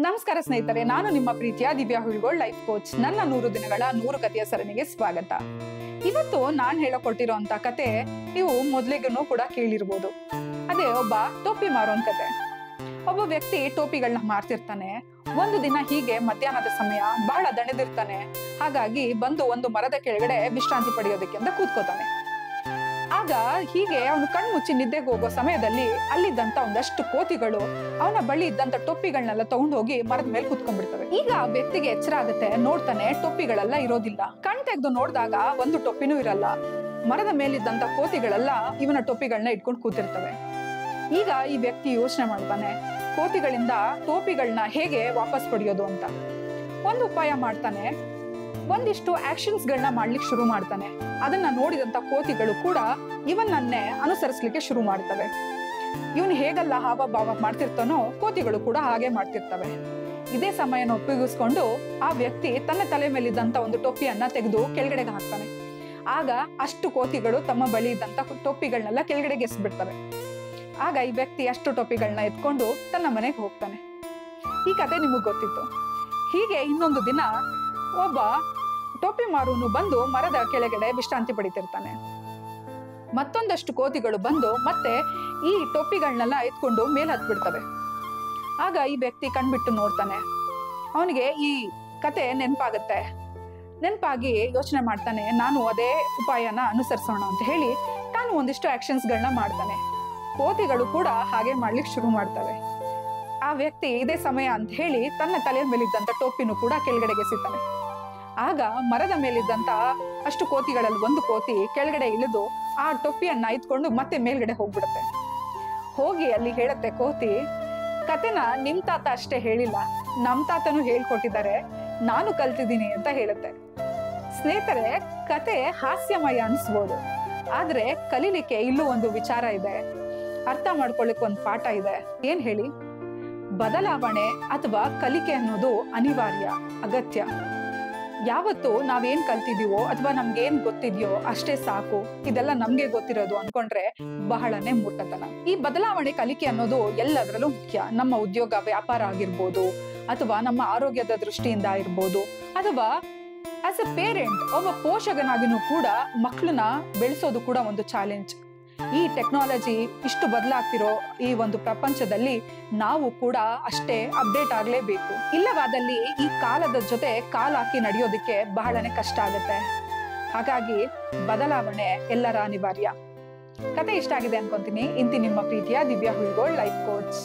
ನಮಸ್ಕಾರ ಸ್ನೇಹಿತರೆ, ನಾನು ನಿಮ್ಮ ಪ್ರೀತಿಯ ದಿವ್ಯಾ ಹುಳ್ಗೋಳ್ ಲೈಫ್ ಕೋಚ್. ನನ್ನ 100 ದಿನಗಳ 100 ಕಥೆಯ ಸರಣಿಗೆ ಸ್ವಾಗತ. ಇವತ್ತು ನಾನು ಹೇಳಕೊಟ್ಟಿರುವಂತ ಕತೆ ನೀವು ಮೊದಲಿಗೂ ಕೂಡ ಕೇಳಿರ್ಬೋದು. ಅದೇ ಒಬ್ಬ ಟೋಪಿ ಮಾರೋನ್ ಕತೆ. ಒಬ್ಬ ವ್ಯಕ್ತಿ ಟೋಪಿಗಳನ್ನ ಮಾರ್ತಿರ್ತಾನೆ. ಒಂದು ದಿನ ಹೀಗೆ ಮಧ್ಯಾಹ್ನದ ಸಮಯ ಬಹಳ ದಣಿದಿರ್ತಾನೆ. ಹಾಗಾಗಿ ಬಂದು ಒಂದು ಮರದ ಕೆಳಗಡೆ ವಿಶ್ರಾಂತಿ ಪಡೆಯೋದಕ್ಕೆ ಅಂತ ಕೂತ್ಕೋತಾನೆ. ಆಗ ಹೀಗೆ ಅವನು ಕಣ್ಮುಚ್ಚಿ ನಿದ್ದೆಗೆ ಹೋಗೋ ಸಮಯದಲ್ಲಿ ಅಲ್ಲಿದ್ದಂತ ಒಂದಷ್ಟು ಕೋತಿಗಳು ಅವನ ಬಳಿ ಇದ್ದಂತ ಟೊಪ್ಪಿಗಳನ್ನೆಲ್ಲ ತಗೊಂಡು ಹೋಗಿ ಮರದ ಮೇಲೆ ಕುತ್ಕೊಂಡ್ಬಿಡ್ತವೆ. ಈಗ ಆ ವ್ಯಕ್ತಿಗೆ ಎಚ್ಚರ ಆಗುತ್ತೆ. ನೋಡ್ತಾನೆ, ಟೊಪ್ಪಿಗಳೆಲ್ಲ ಇರೋದಿಲ್ಲ. ಕಣ್ ತೆಗೆದು ನೋಡಿದಾಗ ಒಂದು ಟೊಪ್ಪಿನೂ ಇರಲ್ಲ. ಮರದ ಮೇಲಿದ್ದಂತ ಕೋತಿಗಳೆಲ್ಲ ಇವನ ಟೊಪ್ಪಿಗಳನ್ನ ಇಟ್ಕೊಂಡು ಕೂತಿರ್ತವೆ. ಈಗ ಈ ವ್ಯಕ್ತಿ ಯೋಚನೆ ಮಾಡ್ತಾನೆ, ಕೋತಿಗಳಿಂದ ಟೋಪಿಗಳನ್ನ ಹೇಗೆ ವಾಪಸ್ ಪಡೆಯೋದು ಅಂತ. ಒಂದು ಉಪಾಯ ಮಾಡ್ತಾನೆ. ಒಂದಿಷ್ಟು ಆಕ್ಷನ್ಸ್ ಗಳನ್ನ ಮಾಡ್ಲಿಕ್ಕೆ ಶುರು ಮಾಡ್ತಾನೆ. ಅದನ್ನ ನೋಡಿದಂತ ಕೋತಿಗಳು ಕೂಡ ಇವನನ್ನೇ ಅನುಸರಿಸಲಿಕ್ಕೆ ಶುರು ಮಾಡ್ತವೆ. ಇವನು ಹೇಗೆಲ್ಲ ಹಾವಭಾವ ಮಾಡ್ತಿರ್ತಾನೋ ಕೋತಿಗಳು ಕೂಡ ಹಾಗೆ ಮಾಡ್ತಿರ್ತವೆ. ಇದೇ ಸಮಯನ ಉಪಯೋಗಿಸ್ಕೊಂಡು ಆ ವ್ಯಕ್ತಿ ತನ್ನ ತಲೆ ಮೇಲಿದ್ದಂತ ಒಂದು ಟೊಪ್ಪಿಯನ್ನ ತೆಗೆದು ಕೆಳಗಡೆಗೆ ಹಾಕ್ತಾನೆ. ಆಗ ಅಷ್ಟು ಕೋತಿಗಳು ತಮ್ಮ ಬಳಿ ಇದ್ದಂತ ಟೊಪ್ಪಿಗಳನ್ನೆಲ್ಲ ಕೆಳಗಡೆಗೆ ಎಸ್ಬಿಡ್ತವೆ. ಆಗ ಈ ವ್ಯಕ್ತಿ ಅಷ್ಟು ಟೊಪ್ಪಿಗಳನ್ನ ಎತ್ಕೊಂಡು ತನ್ನ ಮನೆಗೆ ಹೋಗ್ತಾನೆ. ಈ ಕತೆ ನಿಮಗ್ ಗೊತ್ತಿತ್ತು. ಹೀಗೆ ಇನ್ನೊಂದು ದಿನ ಒಬ್ಬ ಟೋಪಿ ಮಾರುವನು ಬಂದು ಮರದ ಕೆಳಗಡೆ ವಿಶ್ರಾಂತಿ ಪಡಿತಿರ್ತಾನೆ. ಮತ್ತೊಂದಷ್ಟು ಕೋತಿಗಳು ಬಂದು ಮತ್ತೆ ಈ ಟೊಪ್ಪಿಗಳನ್ನೆಲ್ಲ ಎತ್ಕೊಂಡು ಮೇಲ್ ಹತ್ಬಿಡ್ತವೆ. ಆಗ ಈ ವ್ಯಕ್ತಿ ಕಣ್ಬಿಟ್ಟು ನೋಡ್ತಾನೆ. ಅವನಿಗೆ ಈ ಕತೆ ನೆನಪಾಗತ್ತೆ. ನೆನಪಾಗಿ ಯೋಚನೆ ಮಾಡ್ತಾನೆ, ನಾನು ಅದೇ ಉಪಾಯನ ಅನುಸರಿಸೋಣ ಅಂತ ಹೇಳಿ ತಾನು ಒಂದಿಷ್ಟು ಆಕ್ಷನ್ಸ್ ಗಳನ್ನ ಮಾಡ್ತಾನೆ. ಕೋತಿಗಳು ಕೂಡ ಹಾಗೆ ಮಾಡ್ಲಿಕ್ಕೆ ಶುರು ಮಾಡ್ತವೆ. ಆ ವ್ಯಕ್ತಿ ಇದೇ ಸಮಯ ಅಂತ ಹೇಳಿ ತನ್ನ ತಲೆಯ ಮೇಲಿದ್ದಂತ ಟೋಪಿನೂ ಕೂಡ ಕೆಳಗಡೆಗೆ ಎಸಿತಾನೆ. ಆಗ ಮರದ ಮೇಲಿದ್ದಂತ ಅಷ್ಟು ಕೋತಿಗಳಲ್ಲಿ ಒಂದು ಕೋತಿ ಕೆಳಗಡೆ ಇಳಿದು ಆ ಟೊಪ್ಪಿಯನ್ನ ಎತ್ಕೊಂಡು ಮತ್ತೆ ಮೇಲ್ಗಡೆ ಹೋಗ್ಬಿಡುತ್ತೆ. ಹೋಗಿ ಅಲ್ಲಿ ಹೇಳತ್ತೆ ಕೋತಿ, ಕತೆನ ನಿಮ್ ತಾತ ಅಷ್ಟೇ ಹೇಳಿಲ್ಲ, ನಮ್ ತಾತನು ಹೇಳ್ಕೊಟ್ಟಿದ್ದಾರೆ, ನಾನು ಕಲ್ತಿದ್ದೀನಿ ಅಂತ ಹೇಳುತ್ತೆ. ಸ್ನೇಹಿತರೆ, ಕತೆ ಹಾಸ್ಯಮಯ ಅನ್ಸ್ಬೋದು, ಆದ್ರೆ ಕಲೀಲಿಕ್ಕೆ ಇಲ್ಲೂ ಒಂದು ವಿಚಾರ ಇದೆ, ಅರ್ಥ ಮಾಡ್ಕೊಳ್ಳಿಕ್ಕೆ ಒಂದು ಪಾಠ ಇದೆ. ಏನ್ ಹೇಳಿ? ಬದಲಾವಣೆ ಅಥವಾ ಕಲಿಕೆ ಅನ್ನೋದು ಅನಿವಾರ್ಯ, ಅಗತ್ಯ. ಯಾವತ್ತು ನಾವೇನ್ ಕಲ್ತಿದೀವೋ ಅಥವಾ ನಮ್ಗೇನ್ ಗೊತ್ತಿದ್ಯೋ ಅಷ್ಟೇ ಸಾಕು, ಇದೆಲ್ಲ ನಮ್ಗೆ ಗೊತ್ತಿರೋದು ಅನ್ಕೊಂಡ್ರೆ ಬಹಳನೇ ಮೂರ್ಖತನ. ಈ ಬದಲಾವಣೆ ಕಲಿಕೆ ಅನ್ನೋದು ಎಲ್ಲದರಲ್ಲೂ ಮುಖ್ಯ. ನಮ್ಮ ಉದ್ಯೋಗ ವ್ಯಾಪಾರ ಆಗಿರ್ಬೋದು, ಅಥವಾ ನಮ್ಮ ಆರೋಗ್ಯದ ದೃಷ್ಟಿಯಿಂದ ಇರ್ಬೋದು, ಅಥವಾ ಆಸ್ ಎ ಪೇರೆಂಟ್ ಒಬ್ಬ ಪೋಷಕನಾಗಿನೂ ಕೂಡ ಮಕ್ಕಳನ್ನ ಬೆಳೆಸೋದು ಕೂಡ ಒಂದು ಚಾಲೆಂಜ್. ಈ ಟೆಕ್ನಾಲಜಿ ಇಷ್ಟು ಬದಲಾಗ್ತಿರೋ ಈ ಒಂದು ಪ್ರಪಂಚದಲ್ಲಿ ನಾವು ಕೂಡ ಅಷ್ಟೇ ಅಪ್ಡೇಟ್ ಆಗ್ಲೇಬೇಕು. ಇಲ್ಲವಾದಲ್ಲಿ ಈ ಕಾಲದ ಜೊತೆ ಕಾಲ್ ಹಾಕಿ ನಡೆಯೋದಕ್ಕೆ ಬಹಳನೇ ಕಷ್ಟ ಆಗುತ್ತೆ. ಹಾಗಾಗಿ ಬದಲಾವಣೆ ಎಲ್ಲರ ಅನಿವಾರ್ಯ. ಕತೆ ಇಷ್ಟ ಆಗಿದೆ ಅನ್ಕೊಂತೀನಿ. ಇಂತಿ ನಿಮ್ಮ ಪ್ರೀತಿಯ ದಿವ್ಯಾ ಹುಳ್ಗೋಳ್ ಲೈಫ್ ಕೋಚ್.